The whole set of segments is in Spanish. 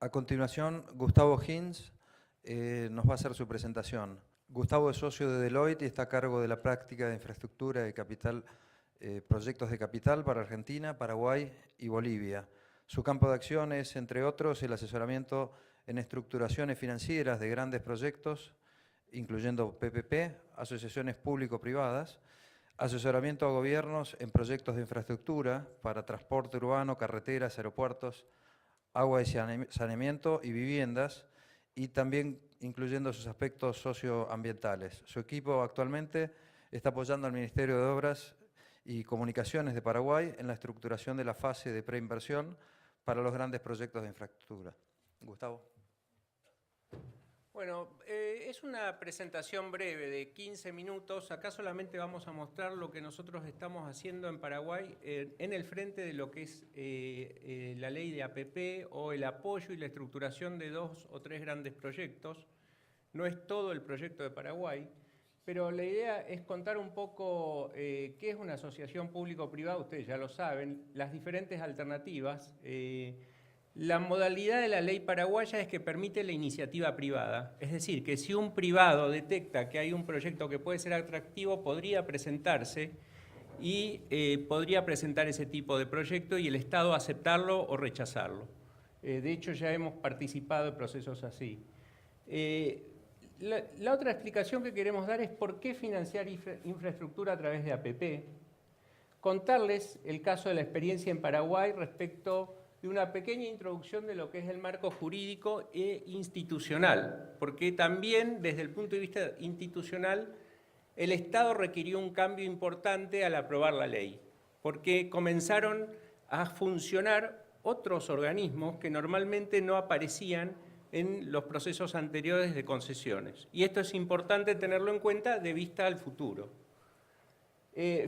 A continuación, Gustavo Hinz nos va a hacer su presentación. Gustavo es socio de Deloitte y está a cargo de la práctica de infraestructura de capital, proyectos de capital para Argentina, Paraguay y Bolivia. Su campo de acción es, entre otros, el asesoramiento en estructuraciones financieras de grandes proyectos, incluyendo PPP, asociaciones público-privadas, asesoramiento a gobiernos en proyectos de infraestructura para transporte urbano, carreteras, aeropuertos, agua y saneamiento y viviendas, y también incluyendo sus aspectos socioambientales. Su equipo actualmente está apoyando al Ministerio de Obras y Comunicaciones de Paraguay en la estructuración de la fase de preinversión para los grandes proyectos de infraestructura. Gustavo. Bueno, es una presentación breve de 15 minutos. Acá solamente vamos a mostrar lo que nosotros estamos haciendo en Paraguay en el frente de lo que es la ley de APP o el apoyo y la estructuración de 2 o 3 grandes proyectos. No es todo el proyecto de Paraguay, pero la idea es contar un poco qué es una asociación público-privada, ustedes ya lo saben, las diferentes alternativas. La modalidad de la ley paraguaya es que permite la iniciativa privada, es decir, que si un privado detecta que hay un proyecto que puede ser atractivo, podría presentarse y podría presentar ese tipo de proyecto y el Estado aceptarlo o rechazarlo. De hecho, ya hemos participado en procesos así. La otra explicación que queremos dar es por qué financiar infraestructura a través de APP. Contarles el caso de la experiencia en Paraguay respecto de una pequeña introducción de lo que es el marco jurídico e institucional, porque también desde el punto de vista institucional el Estado requirió un cambio importante al aprobar la ley, porque comenzaron a funcionar otros organismos que normalmente no aparecían en los procesos anteriores de concesiones. Y esto es importante tenerlo en cuenta de vista al futuro.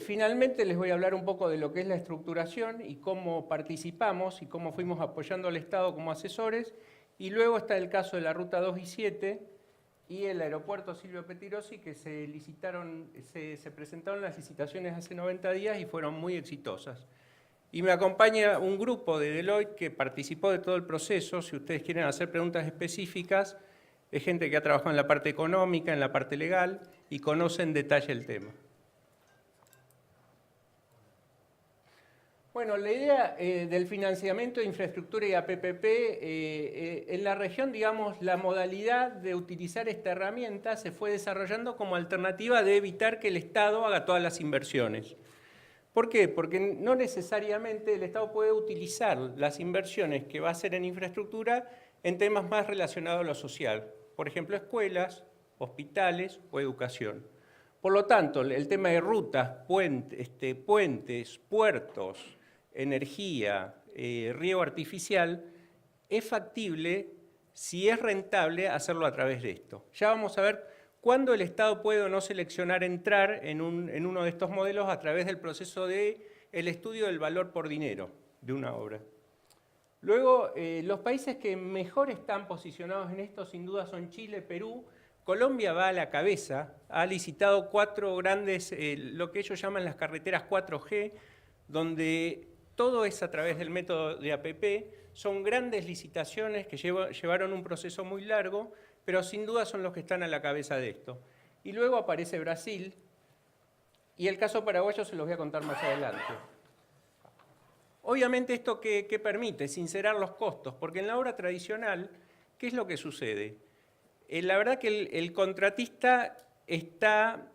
Finalmente les voy a hablar un poco de lo que es la estructuración y cómo participamos y cómo fuimos apoyando al Estado como asesores. Y luego está el caso de la Ruta 2 y 7 y el aeropuerto Silvio Pettirossi, que se presentaron las licitaciones hace 90 días y fueron muy exitosas. Y me acompaña un grupo de Deloitte que participó de todo el proceso. Si ustedes quieren hacer preguntas específicas, es gente que ha trabajado en la parte económica, en la parte legal y conoce en detalle el tema. Bueno, la idea del financiamiento de infraestructura y APP, en la región, digamos, la modalidad de utilizar esta herramienta se fue desarrollando como alternativa de evitar que el Estado haga todas las inversiones. ¿Por qué? Porque no necesariamente el Estado puede utilizar las inversiones que va a hacer en infraestructura en temas más relacionados a lo social. Por ejemplo, escuelas, hospitales o educación. Por lo tanto, el tema de rutas, puentes, puertos, energía, riego artificial, es factible, si es rentable, hacerlo a través de esto. Ya vamos a ver cuándo el Estado puede o no seleccionar entrar en uno de estos modelos a través del proceso del estudio del valor por dinero de una obra. Luego, los países que mejor están posicionados en esto, sin duda, son Chile, Perú. Colombia va a la cabeza, ha licitado 4 grandes, lo que ellos llaman las carreteras 4G, donde todo es a través del método de APP, son grandes licitaciones que llevaron un proceso muy largo, pero sin duda son los que están a la cabeza de esto. Y luego aparece Brasil, y el caso paraguayo se los voy a contar más adelante. Obviamente esto ¿qué permite? Sincerar los costos, porque en la obra tradicional, ¿qué es lo que sucede? La verdad que el contratista está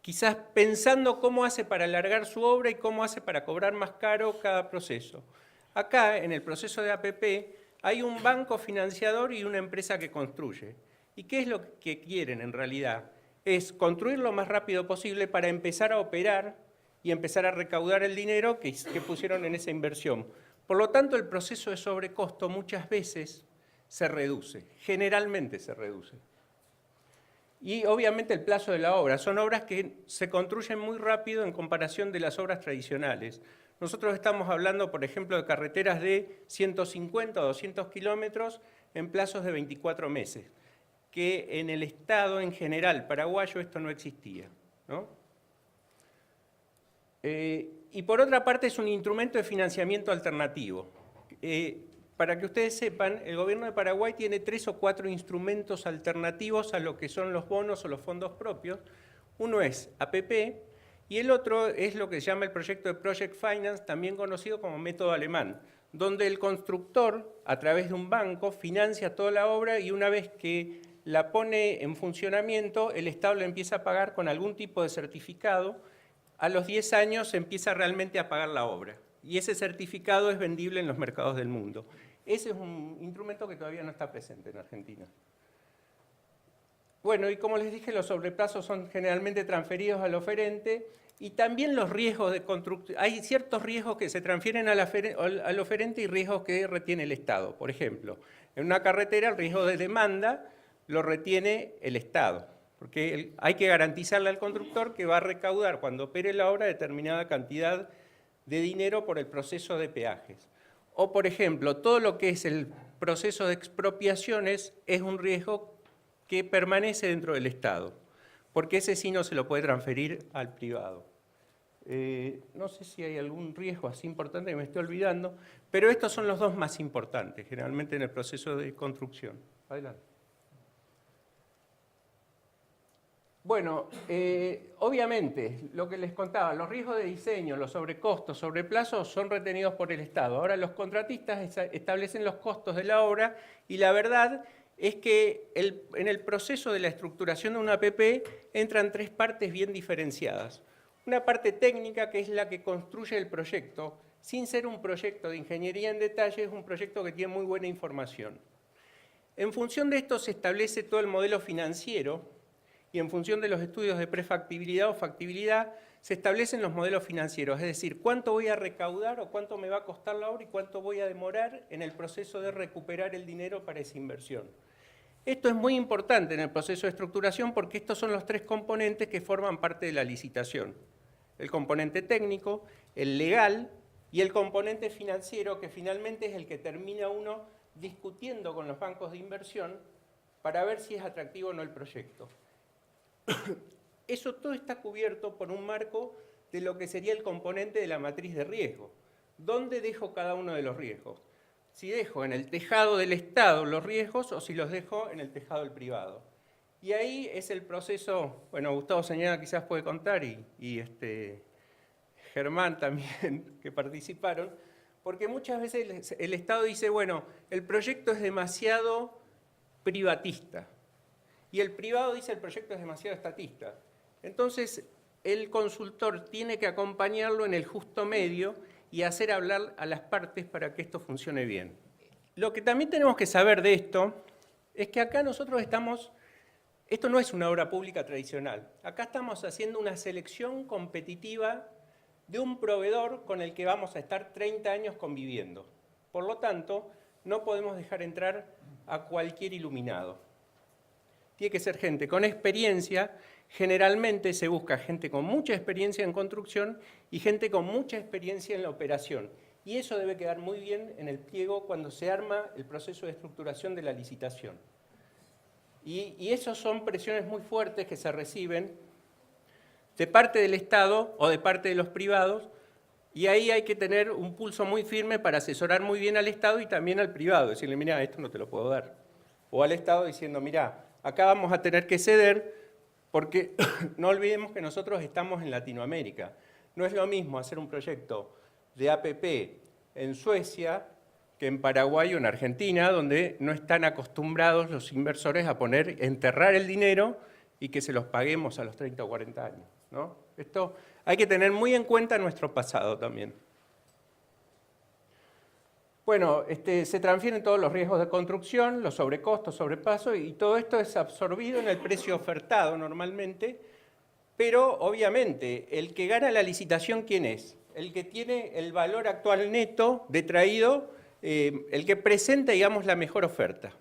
quizás pensando cómo hace para alargar su obra y cómo hace para cobrar más caro cada proceso. Acá, en el proceso de APP, hay un banco financiador y una empresa que construye. ¿Y qué es lo que quieren en realidad? Es construir lo más rápido posible para empezar a operar y empezar a recaudar el dinero que pusieron en esa inversión. Por lo tanto, el proceso de sobrecosto muchas veces se reduce, generalmente se reduce. Y obviamente el plazo de la obra. Son obras que se construyen muy rápido en comparación de las obras tradicionales. Nosotros estamos hablando, por ejemplo, de carreteras de 150 o 200 kilómetros en plazos de 24 meses, que en el Estado en general paraguayo esto no existía, ¿no? Y por otra parte es un instrumento de financiamiento alternativo. para que ustedes sepan, el gobierno de Paraguay tiene 3 o 4 instrumentos alternativos a lo que son los bonos o los fondos propios. Uno es APP y el otro es lo que se llama el proyecto de Project Finance, también conocido como método alemán, donde el constructor, a través de un banco, financia toda la obra y una vez que la pone en funcionamiento, el Estado le empieza a pagar con algún tipo de certificado. A los 10 años se empieza realmente a pagar la obra y ese certificado es vendible en los mercados del mundo. Ese es un instrumento que todavía no está presente en Argentina. Bueno, y como les dije, los sobreplazos son generalmente transferidos al oferente y también los riesgos de construcción. Hay ciertos riesgos que se transfieren al oferente y riesgos que retiene el Estado. Por ejemplo, en una carretera el riesgo de demanda lo retiene el Estado, porque hay que garantizarle al constructor que va a recaudar cuando opere la obra determinada cantidad de dinero por el proceso de peajes. O, por ejemplo, todo lo que es el proceso de expropiaciones es un riesgo que permanece dentro del Estado, porque ese sí no se lo puede transferir al privado. No sé si hay algún riesgo así importante que me estoy olvidando, pero estos son los dos más importantes, generalmente en el proceso de construcción. Adelante. Bueno, obviamente, lo que les contaba, los riesgos de diseño, los sobrecostos, sobreplazos son retenidos por el Estado. Ahora los contratistas establecen los costos de la obra y la verdad es que en el proceso de la estructuración de una APP entran 3 partes bien diferenciadas. Una parte técnica, que es la que construye el proyecto, sin ser un proyecto de ingeniería en detalle, es un proyecto que tiene muy buena información. En función de esto se establece todo el modelo financiero, y en función de los estudios de prefactibilidad o factibilidad se establecen los modelos financieros, es decir, cuánto voy a recaudar o cuánto me va a costar la obra y cuánto voy a demorar en el proceso de recuperar el dinero para esa inversión. Esto es muy importante en el proceso de estructuración porque estos son los 3 componentes que forman parte de la licitación. El componente técnico, el legal y el componente financiero, que finalmente es el que termina uno discutiendo con los bancos de inversión para ver si es atractivo o no el proyecto. Eso todo está cubierto por un marco de lo que sería el componente de la matriz de riesgo. ¿Dónde dejo cada uno de los riesgos? Si dejo en el tejado del Estado los riesgos o si los dejo en el tejado del privado. Y ahí es el proceso, bueno, Gustavo Señora quizás puede contar y Germán también, que participaron, porque muchas veces el Estado dice, bueno, el proyecto es demasiado privatista. Y el privado dice el proyecto es demasiado estatista. Entonces, el consultor tiene que acompañarlo en el justo medio y hacer hablar a las partes para que esto funcione bien. Lo que también tenemos que saber de esto es que acá nosotros esto no es una obra pública tradicional. Acá estamos haciendo una selección competitiva de un proveedor con el que vamos a estar 30 años conviviendo. Por lo tanto, no podemos dejar entrar a cualquier iluminado. Tiene que ser gente con experiencia, generalmente se busca gente con mucha experiencia en construcción y gente con mucha experiencia en la operación. Y eso debe quedar muy bien en el pliego cuando se arma el proceso de estructuración de la licitación. Y esas son presiones muy fuertes que se reciben de parte del Estado o de parte de los privados, y ahí hay que tener un pulso muy firme para asesorar muy bien al Estado y también al privado, decirle, mira, esto no te lo puedo dar. O al Estado diciendo, mira, acá vamos a tener que ceder porque no olvidemos que nosotros estamos en Latinoamérica. No es lo mismo hacer un proyecto de APP en Suecia que en Paraguay o en Argentina, donde no están acostumbrados los inversores a enterrar el dinero y que se los paguemos a los 30 o 40 años, ¿no? Esto hay que tener muy en cuenta nuestro pasado también. Bueno, se transfieren todos los riesgos de construcción, los sobrecostos, sobrepasos, y todo esto es absorbido en el precio ofertado normalmente, pero obviamente el que gana la licitación, ¿quién es? El que tiene el valor actual neto detraído, el que presenta, digamos, la mejor oferta.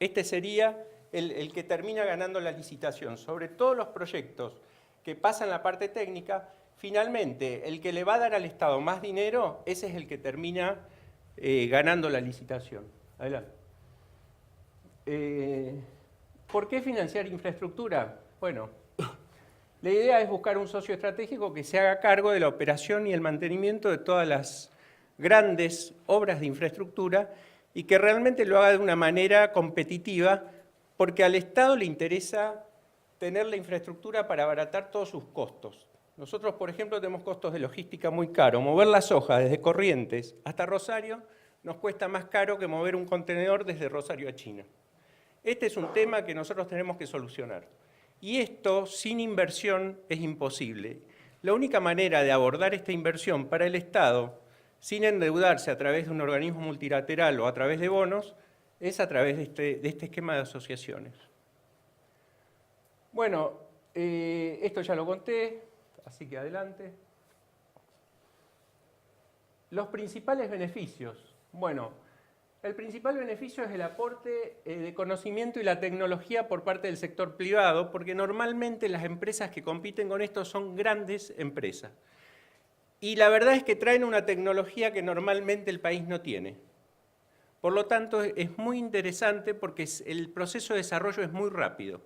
Este sería el que termina ganando la licitación. Sobre todos los proyectos que pasan la parte técnica, finalmente el que le va a dar al Estado más dinero, ese es el que termina ganando la licitación. Adelante. ¿Por qué financiar infraestructura? Bueno, la idea es buscar un socio estratégico que se haga cargo de la operación y el mantenimiento de todas las grandes obras de infraestructura y que realmente lo haga de una manera competitiva, porque al Estado le interesa tener la infraestructura para abaratar todos sus costos. Nosotros, por ejemplo, tenemos costos de logística muy caros. Mover la soja desde Corrientes hasta Rosario nos cuesta más caro que mover un contenedor desde Rosario a China. Este es un tema que nosotros tenemos que solucionar. Y esto, sin inversión, es imposible. La única manera de abordar esta inversión para el Estado, sin endeudarse a través de un organismo multilateral o a través de bonos, es a través de este esquema de asociaciones. Bueno, esto ya lo conté, así que adelante. Los principales beneficios. Bueno, el principal beneficio es el aporte de conocimiento y la tecnología por parte del sector privado, porque normalmente las empresas que compiten con esto son grandes empresas. Y la verdad es que traen una tecnología que normalmente el país no tiene. Por lo tanto, es muy interesante porque el proceso de desarrollo es muy rápido.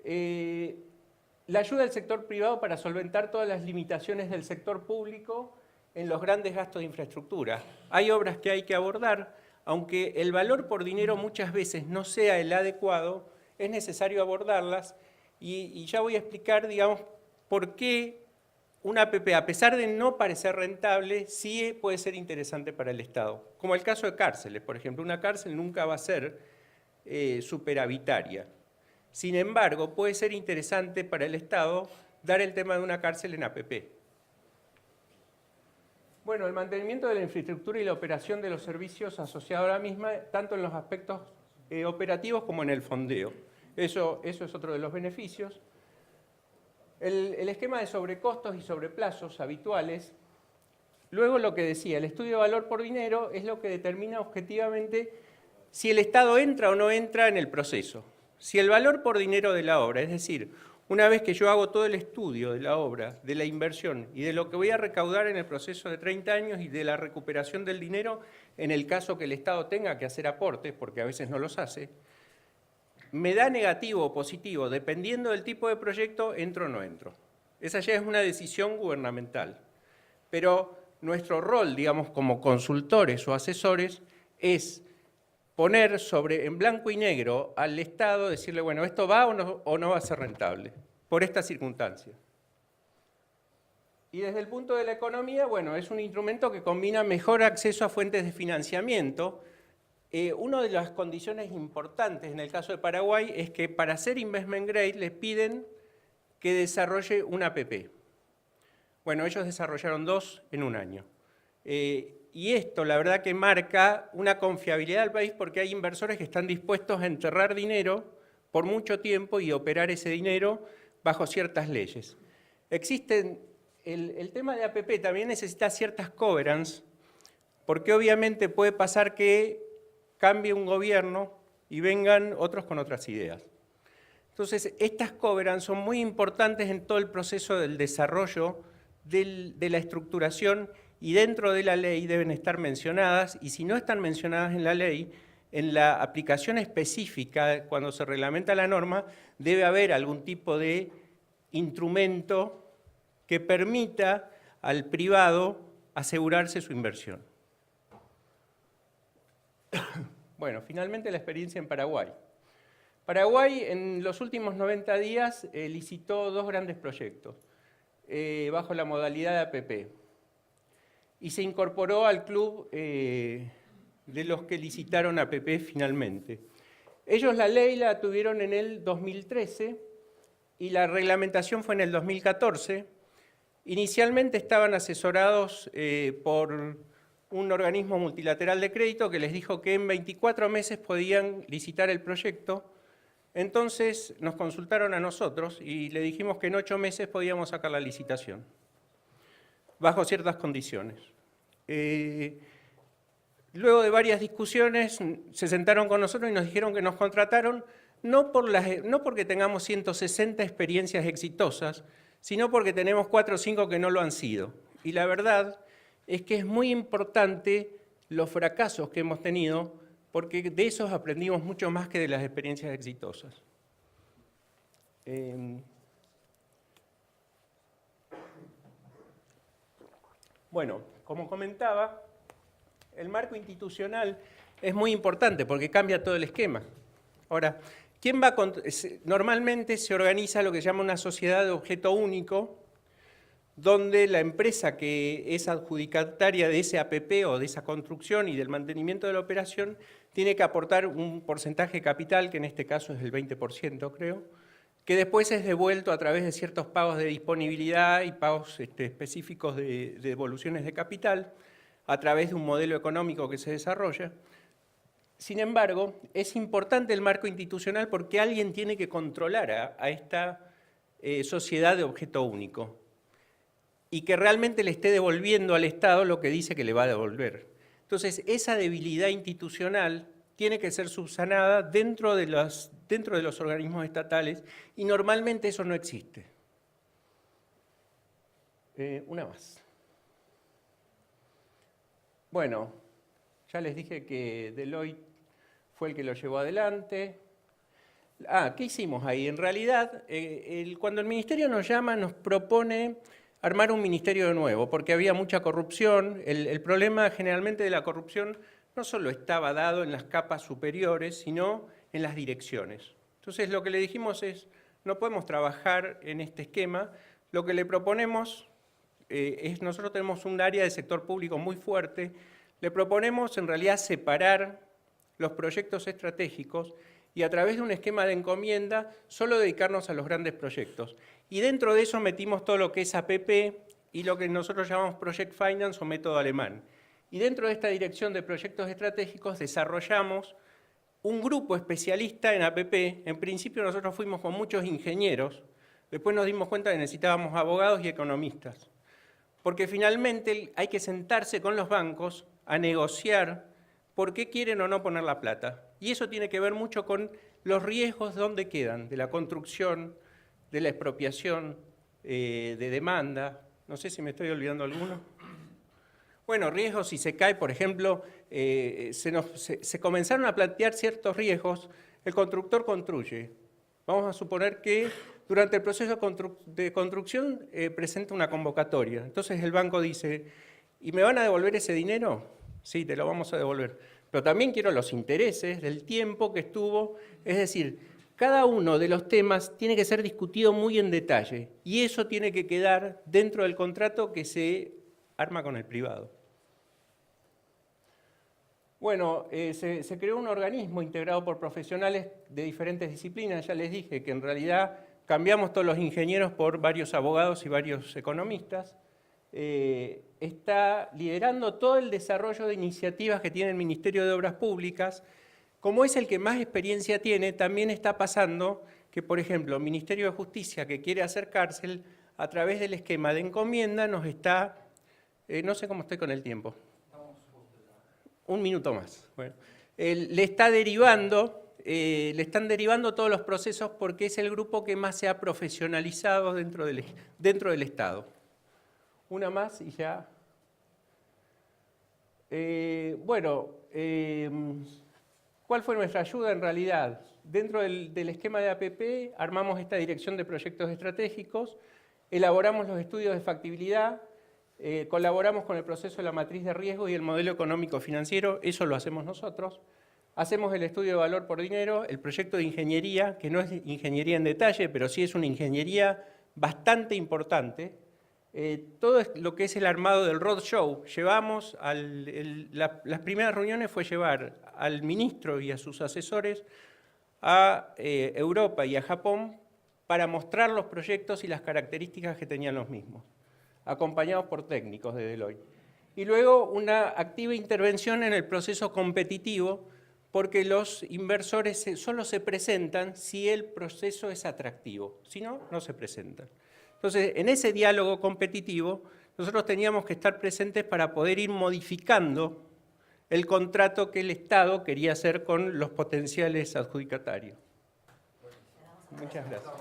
La ayuda del sector privado para solventar todas las limitaciones del sector público en los grandes gastos de infraestructura. Hay obras que hay que abordar, aunque el valor por dinero muchas veces no sea el adecuado, es necesario abordarlas y ya voy a explicar, digamos, por qué una APP, a pesar de no parecer rentable, sí puede ser interesante para el Estado. Como el caso de cárceles, por ejemplo. Una cárcel nunca va a ser superavitaria. Sin embargo, puede ser interesante para el Estado dar el tema de una cárcel en APP. Bueno, el mantenimiento de la infraestructura y la operación de los servicios asociados a la misma, tanto en los aspectos operativos como en el fondeo. Eso es otro de los beneficios. El esquema de sobrecostos y sobreplazos habituales. Luego lo que decía, el estudio de valor por dinero es lo que determina objetivamente si el Estado entra o no entra en el proceso. Si el valor por dinero de la obra, es decir, una vez que yo hago todo el estudio de la obra, de la inversión y de lo que voy a recaudar en el proceso de 30 años y de la recuperación del dinero, en el caso que el Estado tenga que hacer aportes, porque a veces no los hace, me da negativo o positivo, dependiendo del tipo de proyecto, entro o no entro. Esa ya es una decisión gubernamental. Pero nuestro rol, digamos, como consultores o asesores, es poner en blanco y negro al Estado, decirle, bueno, ¿esto va o no va a ser rentable? Por esta circunstancia. Y desde el punto de la economía, bueno, es un instrumento que combina mejor acceso a fuentes de financiamiento. Una de las condiciones importantes en el caso de Paraguay es que para hacer investment grade les piden que desarrolle una APP. Bueno, ellos desarrollaron 2 en un año. Y esto, la verdad, que marca una confiabilidad al país porque hay inversores que están dispuestos a enterrar dinero por mucho tiempo y operar ese dinero bajo ciertas leyes. El tema de APP también necesita ciertas covenants, porque obviamente puede pasar que cambie un gobierno y vengan otros con otras ideas. Entonces, estas covenants son muy importantes en todo el proceso del desarrollo de la estructuración y dentro de la ley deben estar mencionadas, y si no están mencionadas en la ley, en la aplicación específica, cuando se reglamenta la norma, debe haber algún tipo de instrumento que permita al privado asegurarse su inversión. Bueno, finalmente la experiencia en Paraguay. Paraguay en los últimos 90 días licitó 2 grandes proyectos bajo la modalidad de APP y se incorporó al club de los que licitaron APP finalmente. Ellos la ley la tuvieron en el 2013 y la reglamentación fue en el 2014. Inicialmente estaban asesorados por un organismo multilateral de crédito que les dijo que en 24 meses podían licitar el proyecto. Entonces nos consultaron a nosotros y le dijimos que en 8 meses podíamos sacar la licitación, bajo ciertas condiciones. Luego de varias discusiones se sentaron con nosotros y nos dijeron que nos contrataron no porque tengamos 160 experiencias exitosas, sino porque tenemos 4 o 5 que no lo han sido. Y la verdad es que es muy importante los fracasos que hemos tenido, porque de esos aprendimos mucho más que de las experiencias exitosas. Bueno, como comentaba, el marco institucional es muy importante porque cambia todo el esquema. Ahora, normalmente se organiza lo que se llama una sociedad de objeto único, donde la empresa que es adjudicataria de ese APP o de esa construcción y del mantenimiento de la operación tiene que aportar un porcentaje de capital, que en este caso es del 20%, creo, que después es devuelto a través de ciertos pagos de disponibilidad y pagos específicos de devoluciones de capital, a través de un modelo económico que se desarrolla. Sin embargo, es importante el marco institucional porque alguien tiene que controlar a esta sociedad de objeto único y que realmente le esté devolviendo al Estado lo que dice que le va a devolver. Entonces, esa debilidad institucional tiene que ser subsanada dentro de los organismos estatales y normalmente eso no existe. Una más. Bueno, ya les dije que Deloitte fue el que lo llevó adelante. ¿Qué hicimos ahí? En realidad, cuando el ministerio nos llama, nos propone armar un ministerio de nuevo, porque había mucha corrupción. El problema generalmente de la corrupción no solo estaba dado en las capas superiores, sino en las direcciones. Entonces, lo que le dijimos es, no podemos trabajar en este esquema. Lo que le proponemos nosotros tenemos un área de sector público muy fuerte, le proponemos en realidad separar los proyectos estratégicos y a través de un esquema de encomienda solo dedicarnos a los grandes proyectos. Y dentro de eso metimos todo lo que es APP y lo que nosotros llamamos Project Finance o método alemán. Y dentro de esta dirección de proyectos estratégicos desarrollamos un grupo especialista en APP. En principio nosotros fuimos con muchos ingenieros, después nos dimos cuenta que necesitábamos abogados y economistas. Porque finalmente hay que sentarse con los bancos a negociar por qué quieren o no poner la plata. Y eso tiene que ver mucho con los riesgos dónde quedan, de la construcción, de la expropiación, de demanda. No sé si me estoy olvidando alguno. Bueno, riesgos si se cae, por ejemplo, se comenzaron a plantear ciertos riesgos. El constructor construye. Vamos a suponer que durante el proceso de construcción presenta una convocatoria. Entonces el banco dice, ¿y me van a devolver ese dinero? Sí, te lo vamos a devolver. Pero también quiero los intereses del tiempo que estuvo. Es decir, cada uno de los temas tiene que ser discutido muy en detalle. Y eso tiene que quedar dentro del contrato que se arma con el privado. Bueno, se creó un organismo integrado por profesionales de diferentes disciplinas. Ya les dije que en realidad cambiamos todos los ingenieros por varios abogados y varios economistas. Está liderando todo el desarrollo de iniciativas que tiene el Ministerio de Obras Públicas. Como es el que más experiencia tiene, también está pasando que, por ejemplo, el Ministerio de Justicia, que quiere hacer cárcel, a través del esquema de encomienda nos está... no sé cómo estoy con el tiempo. Un minuto más. Bueno, le están derivando todos los procesos porque es el grupo que más se ha profesionalizado dentro del Estado. Una más y ya. ¿Cuál fue nuestra ayuda en realidad? Dentro del esquema de APP armamos esta dirección de proyectos estratégicos, elaboramos los estudios de factibilidad, colaboramos con el proceso de la matriz de riesgo y el modelo económico financiero, eso lo hacemos nosotros. Hacemos el estudio de valor por dinero, el proyecto de ingeniería, que no es ingeniería en detalle, pero sí es una ingeniería bastante importante. Todo lo que es el armado del roadshow, llevamos, las primeras reuniones fue llevar al ministro y a sus asesores a Europa y a Japón para mostrar los proyectos y las características que tenían los mismos, acompañados por técnicos de Deloitte. Y luego una activa intervención en el proceso competitivo, porque los inversores solo se presentan si el proceso es atractivo, si no, no se presentan. Entonces, en ese diálogo competitivo, nosotros teníamos que estar presentes para poder ir modificando el contrato que el Estado quería hacer con los potenciales adjudicatarios. Muchas gracias.